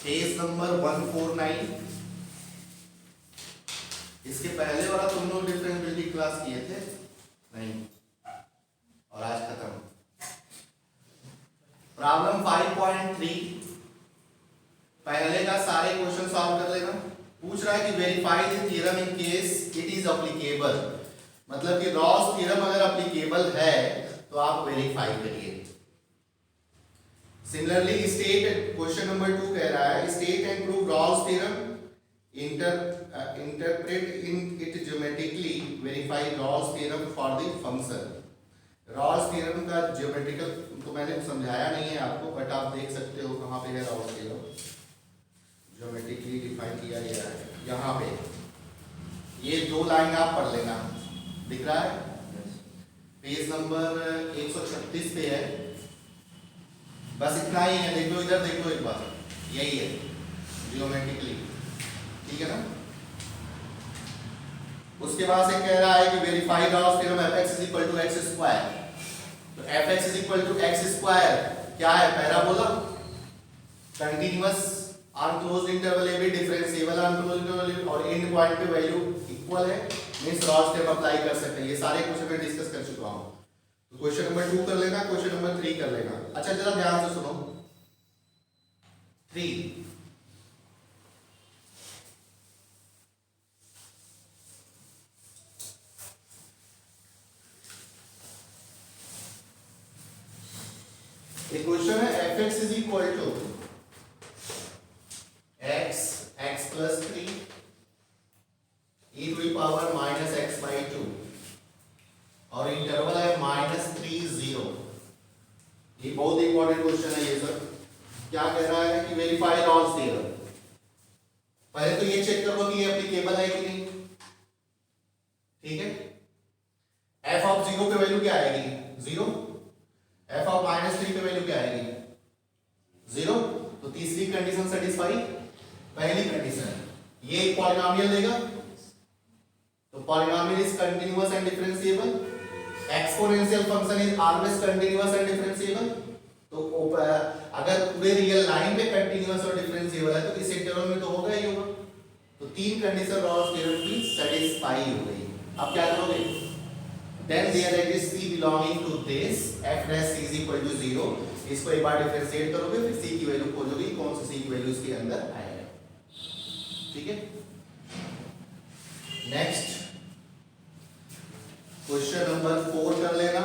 Page number 149। इसके पहले वाला तुम लोग डिफरेंशिएबिलिटी क्लास किए थे नहीं, और आज खत्म। प्रॉब्लम 5.3 पहले का सारे क्वेश्चन सॉल्व कर लेना। पूछ रहा है कि verify the theorem in case it is applicable, मतलब कि रॉल्स थ्योरम अगर एप्लीकेबल है तो आप वेरीफाई करिए। सिमिलरली स्टेट, क्वेश्चन नंबर 2 कह रहा है state and prove Rolle's theorem, interpret in it geometrically, verify Rolle's theorem for the function. Rolle's theorem का ज्योमेट्रिकल तो मैंने समझाया नहीं है आपको, बट आप देख सकते हो कहाँ पे है रॉल्स थ्योरम, ज्योमेट्रिकली डिफाइन किया गया है यहाँ पे। ये 2 लाइन आप पढ़ लेना, दिख रहा है पेज नंबर 136 पे है, बस इतना ही है। देख लो इधर, देख लो एक बार, यही है ज्योमेट्रिकली, ठीक है ना। उसके बाद से कह रहा है कि verify Rolle's theorem fx is equal to X square. तो fx is equal to X square क्या है, पैराबोला, कंटीन्यूअस अनक्लोज्ड इंटरवल ए बी, डिफरेंशिएबल अनक्लोज्ड इंटरवल और एंड पॉइंट पे वैल्यू इक्वल है, मींस रॉल्स थ्योरम अप्लाई कर सकते हैं। ये सारे क्वेश्चन में डिस्कस कर चुका हूं। तो क्वेश्चन नंबर 2 कर लेना, क्वेश्चन नंबर 3 कर लेना। अच्छा जरा ध्यान से सुनो 3, एक क्वेश्चन है fx is equal to x plus 3 e to the power minus x by 2 और इंटरवल है -3 0। ये बहुत इंपॉर्टेंट क्वेश्चन है ये सर। क्या कह रहा है कि वेरीफाई रॉल्स थ्योरम। पहले तो ये चेक करो कि ये एप्लीकेबल है कि नहीं, ठीक है। f ऑफ 0 पे वैल्यू क्या आएगी, 0। f ऑफ -3 पे वैल्यू क्या आएगी, 0। तो तीसरी कंडीशन सेटिस्फाई, पहली कंडीशन ये एक पॉलिनोमियल देगा, तो polynomial is continuous and differentiable, exponential function is always continuous and differentiable. तो अगर पूरे रियल लाइन पे कंटीन्यूअस और डिफरेंशिएबल है तो इस इंटरवल में तो होगा ही होगा। तो 3 कंडीशन रॉल्स थ्योरम की सेटिस्फाई हो गई। अब क्या करोगे, then there exist c belonging to this f dash c is equal to 0। इसको एक बार डिफरेंशिएट करोगे, फिर c की वैल्यू खोजोगे, कौन सी c की वैल्यू इसके अंदर आएगा, ठीक है। नेक्स्ट क्वेश्चन नंबर 4 कर लेना,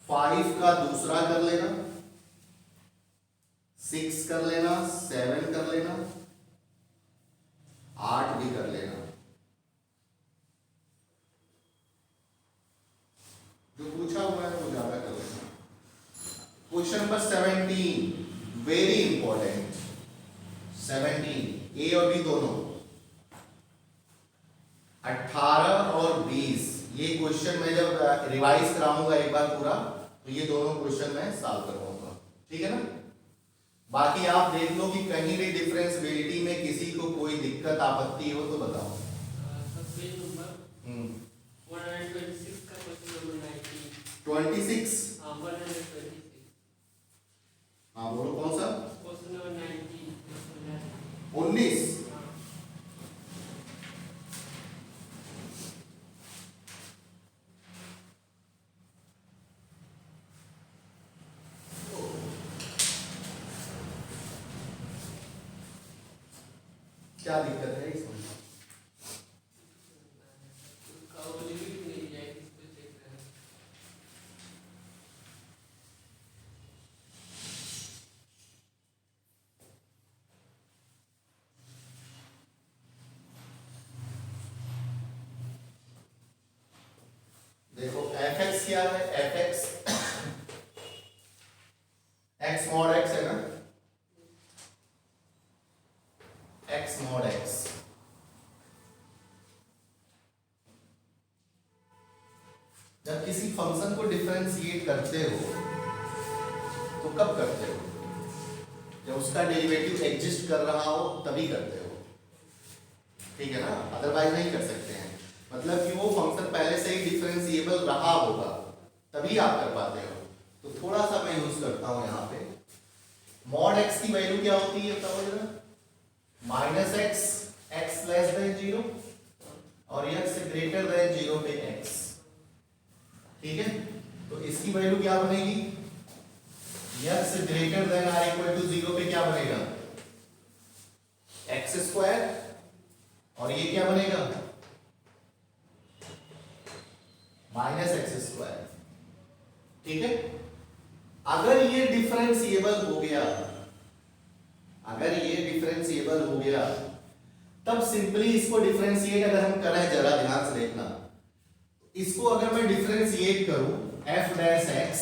5 का दूसरा कर लेना, 6 कर लेना, 7 कर लेना, 8 भी कर लेना। जो पूछा हुआ है वो ज्यादा कर लेना। क्वेश्चन नंबर 17 वेरी इंपॉर्टेंट, 17 ए और बी दोनों, 18 और 20। ये क्वेश्चन मैं जब रिवाइज कराऊंगा एक बार पूरा, तो ये दोनों क्वेश्चन मैं सॉल्व करवाऊंगा, ठीक है ना। बाकी आप देख लो कि कहीं भी डिफरेंशिएबिलिटी में किसी को कोई दिक्कत आपत्ति हो तो बताओ। पेज नंबर 126 का क्वेश्चन नंबर 19 26 126 हाँ बोलो कौन सा, क्वेश्चन नंबर 19 19। क्या दिक्कत है इसमें, देखो fx क्या है, fx x mod x है ना, x mod x। जब किसी फंक्शन को डिफरेंशिएट करते हो तो कब करते हो, जब उसका डेरिवेटिव एग्जिस्ट कर रहा हो तभी करते हो, ठीक है ना, अदरवाइज नहीं कर सकते हैं। मतलब कि वो फंक्शन पहले से ही डिफरेंशिएबल रहा होगा तभी आप कर पाते हो। तो थोड़ा सा मैं यूज करता हूं यहाँ पे, मॉड x की वैल्यू क्या होती है बताओ जरा, -x x लेस देन 0 और x ग्रेटर देन 0 पे x, ठीक है। तो इसकी वैल्यू क्या बनेगी, x greater than or equal to 0 पे क्या बनेगा स्क्वायर और ये क्या बनेगा माइनस एक्स स्क्वायर। ठीक है, अगर ये डिफरेंशिएबल हो गया, अगर ये डिफरेंशिएबल हो गया तब सिंपली इसको डिफरेंशिएट अगर हम करें, जरा ध्यान से देखना, इसको अगर मैं डिफरेंशिएट करूं f डैश x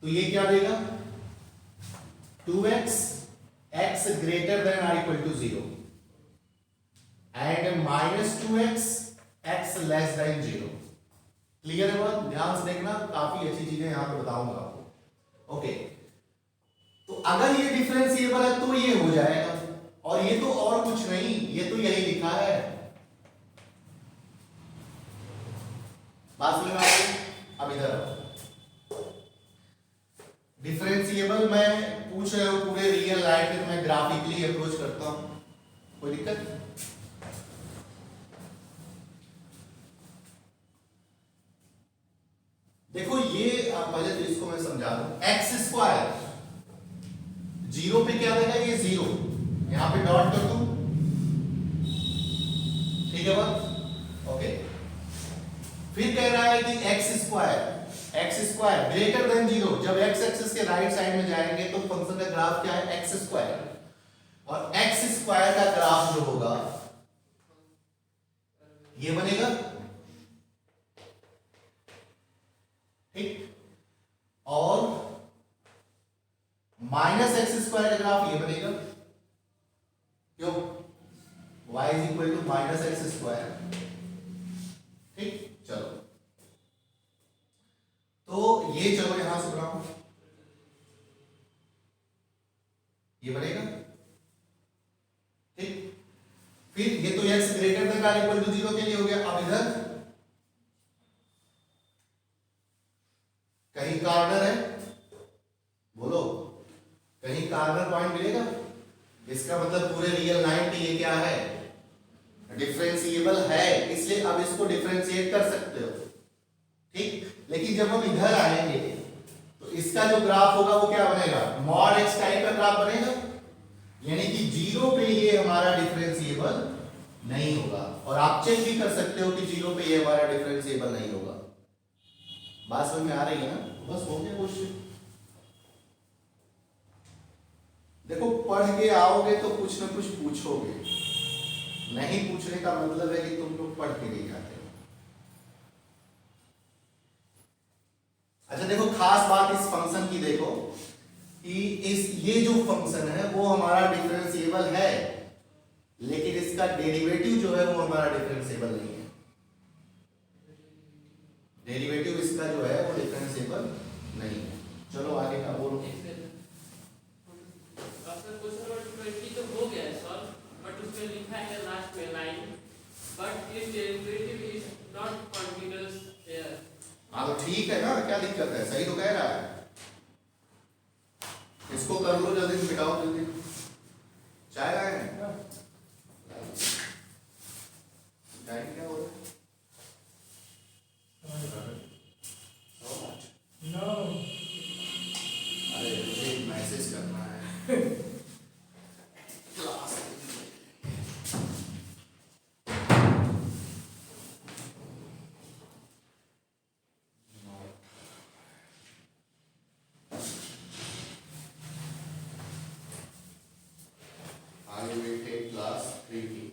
तो ये क्या देगा 2x x greater than or equal to 0 and minus 2x x less than 0। Clear है बात? ध्यान से देखना, काफी अच्छी चीजें यहां पे बताऊंगा आपको। ओके, तो अगर ये डिफरेंशिएबल है तो ये हो जाएगा, और ये तो और कुछ नहीं, ये तो यही लिखा है। बात समझ में आ गई? अब इधर आओ, डिफरेंशिएबल मैं पूछ रहे हो पूरे रियल लाइफ में, मैं ग्राफिकली अप्रोच करता हूं, कोई दिक्कत? देखो ये आप पहले तो इसको मैं समझा दूं, एक्स स्क्वायर 0 पे क्या देगा, ये 0, यहां पे डॉट कर दूं, ठीक है बात? ओके, फिर कह रहा है कि एक्स स्क्वायर ग्रेटर देन 0, जब एक्स एक्सिस के राइट साइड में जाएंगे तो फंक्शन का ग्राफ क्या है एक्स स्क्वायर, और एक्स स्क्वायर का ग्राफ जो होगा ये बनेगा, ठीक, और माइनस एक्स स्क्वायर का ग्राफ ये बनेगा, क्यों y is equal to minus X square. ठीक, चलो तो ये, चलो यहां से बनाओ, ये बनेगा, ठीक, फिर ये तो x greater than or equal to 0 के लिए हो गया। अब इधर कहीं कॉर्नर है, बोलो कहीं कॉर्नर पॉइंट मिलेगा, इसका मतलब पूरे रियल लाइन पे ये क्या है डिफरेंशिएबल है, इसलिए अब इसको डिफरेंशिएट कर सकते हो। ठीक, लेकिन जब हम इधर आएंगे तो इसका जो ग्राफ होगा वो क्या बनेगा, मॉड एक्स टाइप का ग्राफ बनेगा, यानी कि 0 पे ये हमारा डिफरेंशिएबल नहीं होगा, और आप चेक भी कर सकते हो कि 0 पे ये हमारा डिफरेंशिएबल नहीं होगा। बात समझ में आ रही है ना? बस हो गया क्वेश्चन। देखो पढ़ के आओगे तो कुछ ना कुछ पूछोगे, नहीं पूछने का मतलब है कि तुम लोग पढ़ के नहीं जाते। अच्छा देखो, खास बात इस फंक्शन की देखो कि ये जो फंक्शन है वो हमारा डिफरेंशिएबल है, लेकिन इसका डेरिवेटिव जो है वो हमारा डिफरेंशिएबल नहीं है। डेरिवेटिव इसका जो है वो डिफरेंशिएबल नहीं है। चलो आगे का बोलो। आपका क्वेश्चन नंबर 20 तो हो गया है सॉल्व, बट उसमें लिखा है लास्ट में line, but if derivative is not continuous here. हाँ तो ठीक है ना, क्या दिक्कत है, सही तो कह रहा है। इसको कर लो जल्दी, मिटाओ जल्दी। चाय लाए हैं? चाय क्या हो रहा है? No. अरे मुझे मैसेज करना है class. I will take class 3 की।